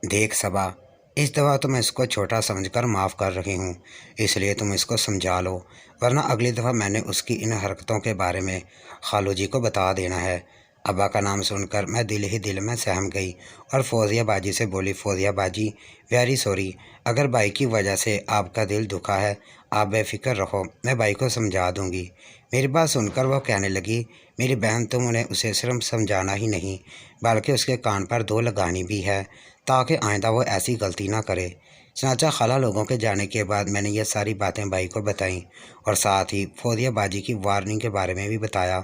دیکھ صبا، اس دفعہ تو میں اس کو چھوٹا سمجھ کر معاف کر رہی ہوں، اس لیے تم اس کو سمجھا لو، ورنہ اگلی دفعہ میں نے اس کی ان حرکتوں کے بارے میں خالو جی کو بتا دینا ہے۔ ابا کا نام سن کر میں دل ہی دل میں سہم گئی اور فوزیہ باجی سے بولی، فوزیہ باجی ویری سوری، اگر بھائی کی وجہ سے آپ کا دل دکھا ہے، آپ بے فکر رہو، میں بھائی کو سمجھا دوں گی۔ میری بات سن کر وہ کہنے لگی، میری بہن تم نے اسے صرف سمجھانا ہی نہیں بلکہ اس کے کان پر دو لگانی بھی ہے تاکہ آئندہ وہ ایسی غلطی نہ کرے۔ چنانچہ خالہ لوگوں کے جانے کے بعد میں نے یہ ساری باتیں بھائی کو بتائیں اور ساتھ ہی فوزیہ باجی کی وارننگ کے بارے میں بھی بتایا،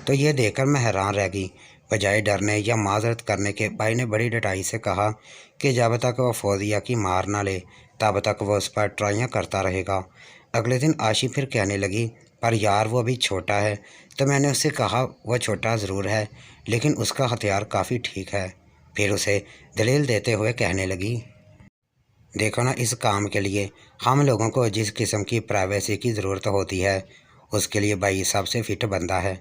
تو یہ دیکھ کر میں حیران رہ گئی۔ بجائے ڈرنے یا معذرت کرنے کے، بھائی نے بڑی ڈٹائی سے کہا کہ جب تک وہ فوزیہ کی مار نہ لے تب تک وہ اس پر ٹرائیاں کرتا رہے گا۔ اگلے دن آشی پھر کہنے لگی، پر یار وہ ابھی چھوٹا ہے۔ تو میں نے اس سے کہا، وہ چھوٹا ضرور ہے لیکن اس کا ہتھیار کافی ٹھیک ہے۔ پھر اسے دلیل دیتے ہوئے کہنے لگی، دیکھو نا، اس کام کے لیے ہم لوگوں کو جس قسم کی پرائیویسی کی ضرورت ہوتی ہے اس کے لیے بھائی سب سے فٹ بندہ ہے۔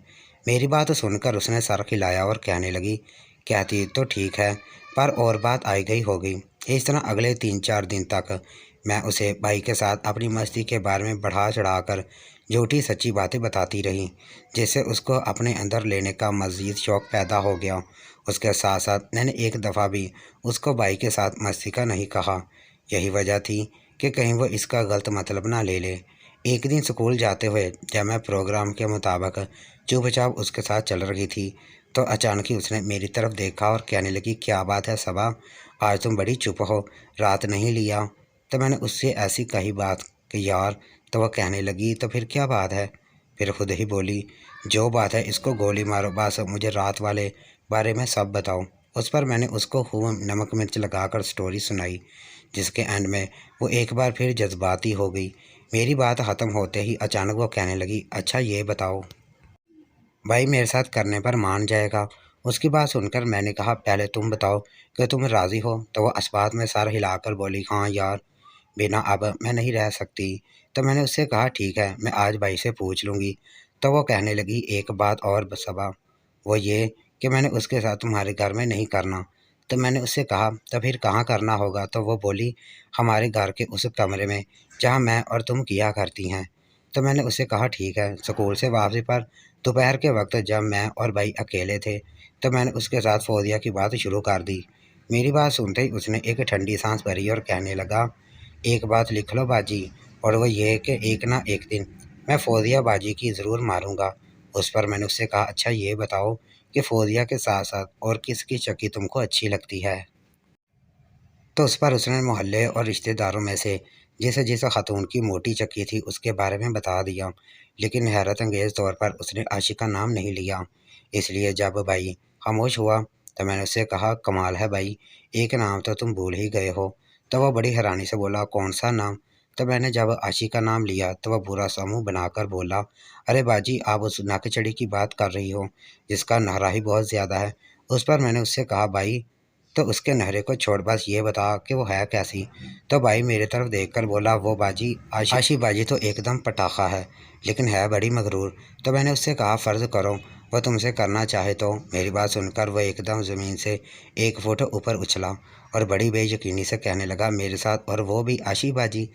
میری بات سن کر اس نے سر ہلایا اور کہنے لگی، کہتی تو ٹھیک ہے پر اور بات آئی گئی ہوگی۔ اس طرح اگلے 3-4 دن تک میں اسے بھائی کے ساتھ اپنی مستی کے بارے میں بڑھا چڑھا کر جھوٹی سچی باتیں بتاتی رہی، جس سے اس کو اپنے اندر لینے کا مزید شوق پیدا ہو گیا۔ اس کے ساتھ ساتھ میں نے ایک دفعہ بھی اس کو بھائی کے ساتھ مستی کا نہیں کہا، یہی وجہ تھی کہ کہیں وہ اس کا غلط مطلب نہ لے لے۔ ایک دن اسکول جاتے ہوئے جب میں پروگرام کے مطابق چپ چاپ اس کے ساتھ چل رہی تھی تو اچانک ہی اس نے میری طرف دیکھا اور کہنے لگی، کیا بات ہے صبا، آج تم بڑی چپ ہو، رات نہیں لیا؟ تو میں نے اس سے ایسی کہی بات کہ یار، تو وہ کہنے لگی، تو پھر کیا بات ہے؟ پھر خود ہی بولی، جو بات ہے اس کو گولی مارو، بس مجھے رات والے بارے میں سب بتاؤ۔ اس پر میں نے اس کو خوب نمک مرچ لگا کر سٹوری سنائی، جس کے اینڈ میں وہ ایک بار پھر جذباتی ہو گئی۔ میری بات ختم ہوتے ہی اچانک وہ کہنے لگی، اچھا یہ بتاؤ، بھائی میرے ساتھ کرنے پر مان جائے گا؟ اس کی بات سن کر میں نے کہا، پہلے تم بتاؤ کہ تم راضی ہو؟ تو وہ اسبات میں سر ہلا کر بولی، ہاں یار، بنا اب میں نہیں رہ سکتی۔ تو میں نے اس سے کہا، ٹھیک ہے، میں آج بھائی سے پوچھ لوں گی۔ تو وہ کہنے لگی، ایک بات اور صبا، وہ یہ کہ میں نے اس کے ساتھ تمہارے گھر میں نہیں کرنا۔ تو میں نے اس سے کہا، تو پھر کہاں کرنا ہوگا؟ تو وہ بولی، ہمارے گھر کے اس کمرے میں جہاں میں اور تم کیا کرتی ہیں۔ تو میں نے اس سے کہا، ٹھیک ہے۔ اسکول سے واپسی پر دوپہر کے وقت جب میں اور بھائی اکیلے تھے تو میں نے اس کے ساتھ فوزیہ کی بات شروع کر دی۔ میری بات سنتے ہی اس نے ایک ٹھنڈی سانس بھری اور کہنے لگا، ایک بات لکھ لو باجی، اور وہ یہ کہ ایک نہ ایک دن میں فوزیہ باجی کی ضرور ماروں گا۔ اس پر میں نے اس سے کہا، اچھا یہ بتاؤ کہ فوزیہ کے ساتھ ساتھ اور کس کی چکی تم کو اچھی لگتی ہے؟ تو اس پر اس نے محلے اور رشتہ داروں میں سے جس خاتون کی موٹی چکی تھی اس کے بارے میں بتا دیا، لیکن حیرت انگیز طور پر اس نے عاشق کا نام نہیں لیا۔ اس لیے جب بھائی خاموش ہوا تو میں نے اس سے کہا، کمال ہے بھائی، ایک نام تو تم بھول ہی گئے ہو۔ تو وہ بڑی حیرانی سے بولا، کون سا نام؟ تو میں نے جب عاشق کا نام لیا تو وہ برا سا منہ بنا کر بولا، ارے باجی، آپ اس نک چڑی کی بات کر رہی ہو جس کا نہرا ہی بہت زیادہ ہے۔ اس پر میں نے اس سے کہا، بھائی تو اس کے نہرے کو چھوڑ، بس یہ بتا کہ وہ ہے کیسی؟ تو بھائی میری طرف دیکھ کر بولا، وہ باجی، عاشی باجی تو ایک دم پٹاخہ ہے لیکن ہے بڑی مغرور۔ تو میں نے اس سے کہا، فرض کرو وہ تم سے کرنا چاہے تو؟ میری بات سن کر وہ ایک دم زمین سے 1 فٹ اوپر اچھلا اور بڑی بے یقینی سے کہنے لگا، میرے ساتھ، اور وہ بھی عاشی باجی؟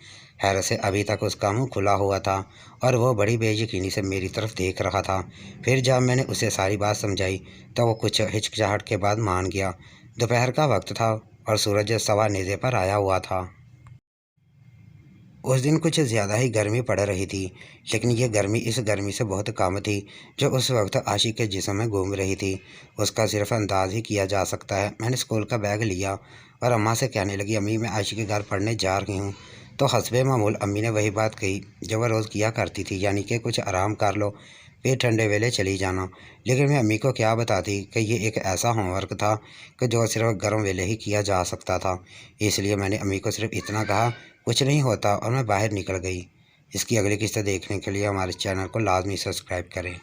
حیرت سے ابھی تک اس کا منہ کھلا ہوا تھا اور وہ بڑی بے یقینی سے میری طرف دیکھ رہا تھا۔ پھر جب میں نے اسے ساری بات سمجھائی تو وہ کچھ ہچکچاہٹ کے بعد مان گیا۔ دوپہر کا وقت تھا اور سورج سوا نیزے پر آیا ہوا تھا۔ اس دن کچھ زیادہ ہی گرمی پڑ رہی تھی، لیکن یہ گرمی اس گرمی سے بہت کم تھی جو اس وقت عاشق کے جسم میں گھوم رہی تھی۔ اس کا صرف انداز ہی کیا جا سکتا ہے۔ میں نے اسکول کا بیگ لیا اور اماں سے کہنے لگی، امی میں عاشق کے گھر پڑھنے جا رہی ہوں۔ تو حسب معمول امی نے وہی بات کہی جو وہ روز کیا کرتی تھی، یعنی کہ کچھ آرام کر لو، پھر ٹھنڈے ویلے چلی جانا۔ لیکن میں امی کو کیا بتاتی کہ یہ ایک ایسا ہوم ورک تھا کہ جو صرف گرم ویلے ہی کیا جا سکتا تھا۔ اس لیے میں نے امی کو صرف اتنا کہا، کچھ نہیں ہوتا، اور میں باہر نکل گئی۔ اس کی اگلی قسط دیکھنے کے لیے ہمارے چینل کو لازمی سبسکرائب کریں۔